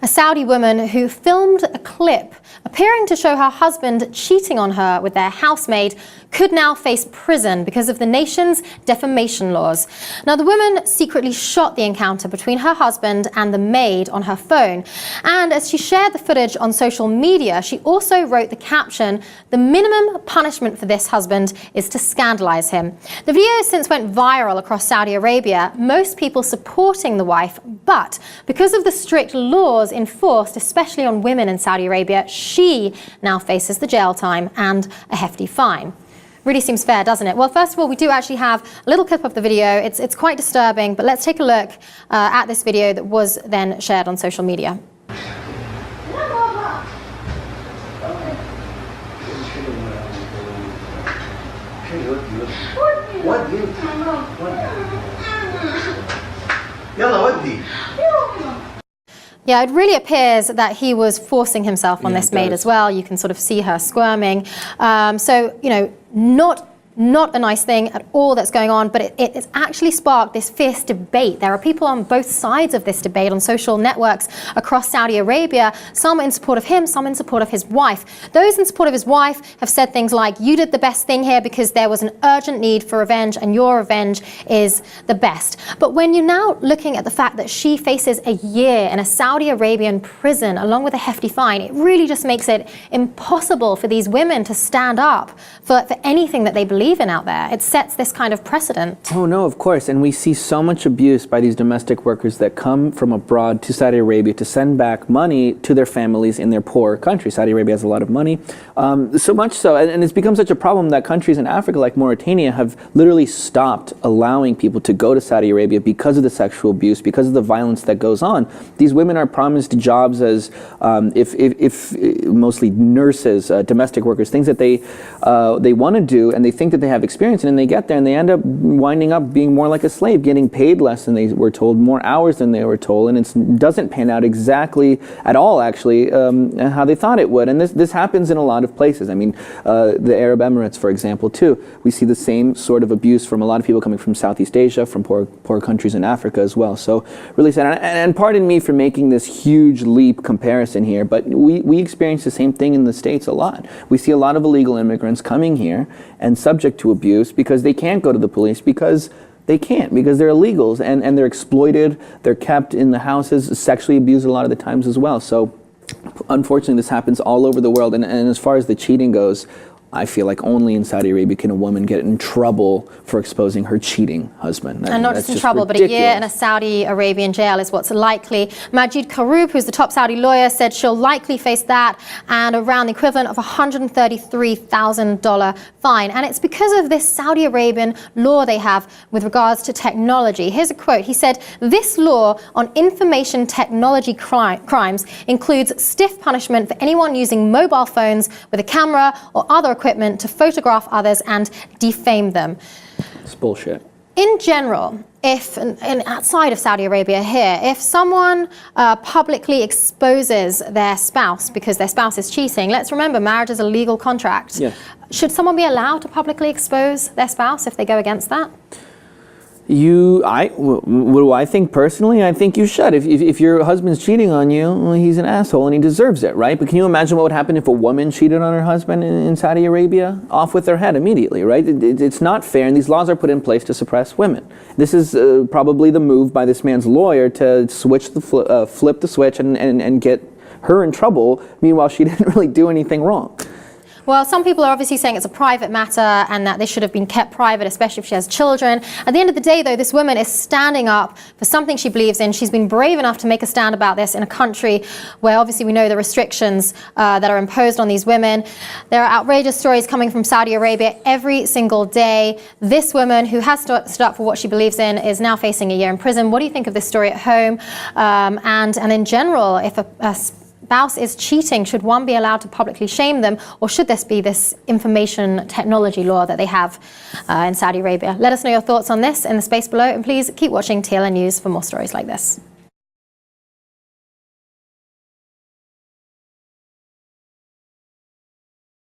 A Saudi woman who filmed a clip appearing to show her husband cheating on her with their housemaid could now face prison because of the nation's defamation laws. Now, the woman secretly shot the encounter between her husband and the maid on her phone. And as she shared the footage on social media, she also wrote the caption, "The minimum punishment for this husband is to scandalize him." The video has since went viral across Saudi Arabia, most people supporting the wife, but because of the strict laws enforced, especially on women in Saudi Arabia, she now faces the jail time and a hefty fine. Really seems fair, doesn't it? Well, first of all, we do actually have a little clip of the video. It's quite disturbing, but let's take a look at this video that was then shared on social media. Yeah, it really appears that he was forcing himself on this maid as well. You can sort of see her squirming. So, you know, not a nice thing at all that's going on, but it's actually sparked this fierce debate. There are people on both sides of this debate on social networks across Saudi Arabia, some in support of him, some in support of his wife. Those in support of his wife have said things like, "You did the best thing here because there was an urgent need for revenge and your revenge is the best." But when you're now looking at the fact that she faces a year in a Saudi Arabian prison along with a hefty fine, it really just makes it impossible for these women to stand up for anything that they believe in out there. It sets this kind of precedent. Oh no, of course, and we see so much abuse by these domestic workers that come from abroad to Saudi Arabia to send back money to their families in their poor country. Saudi Arabia has a lot of money, so much so, and it's become such a problem that countries in Africa like Mauritania have literally stopped allowing people to go to Saudi Arabia because of the sexual abuse, because of the violence that goes on. These women are promised jobs as, if mostly nurses, domestic workers, things that they want to do, and they think that they have experience in, and they get there and they end up winding up being more like a slave, getting paid less than they were told, more hours than they were told, and it doesn't pan out exactly at all, actually, how they thought it would. And this happens in a lot of places. I mean, the Arab Emirates, for example, too. We see the same sort of abuse from a lot of people coming from Southeast Asia, from poor countries in Africa as well. So really sad. And pardon me for making this huge leap comparison here, but we experience the same thing in the States a lot. We see a lot of illegal immigrants coming here and subject to abuse because they can't go to the police because they're illegals and they're exploited, they're kept in the houses, sexually abused a lot of the times as well. So unfortunately this happens all over the world, and as far as the cheating goes, I feel like only in Saudi Arabia can a woman get in trouble for exposing her cheating husband. And not just in trouble, but a year in a Saudi Arabian jail is what's likely. Majid Karoub, who's the top Saudi lawyer, said she'll likely face that and around the equivalent of a $133,000 fine. And it's because of this Saudi Arabian law they have with regards to technology. Here's a quote. He said, "This law on information technology crimes includes stiff punishment for anyone using mobile phones with a camera or other equipment to photograph others and defame them." It's bullshit. In general, if, and outside of Saudi Arabia here, if someone publicly exposes their spouse because their spouse is cheating, let's remember marriage is a legal contract. Yes. Should someone be allowed to publicly expose their spouse if they go against that? What do I think personally? I think you should. If your husband's cheating on you, well, he's an asshole and he deserves it, right? But can you imagine what would happen if a woman cheated on her husband in Saudi Arabia? Off with their head immediately, right? It's not fair, and these laws are put in place to suppress women. This is probably the move by this man's lawyer to switch flip the switch and get her in trouble. Meanwhile, she didn't really do anything wrong. Well, some people are obviously saying it's a private matter and that this should have been kept private, especially if she has children. At the end of the day, though, this woman is standing up for something she believes in. She's been brave enough to make a stand about this in a country where obviously we know the restrictions that are imposed on these women. There are outrageous stories coming from Saudi Arabia every single day. This woman, who has stood up for what she believes in, is now facing a year in prison. What do you think of this story at home? And in general, if a spouse is cheating, should one be allowed to publicly shame them, or should this be this information technology law that they have in Saudi Arabia? Let us know your thoughts on this in the space below, and please keep watching TLN News for more stories like this.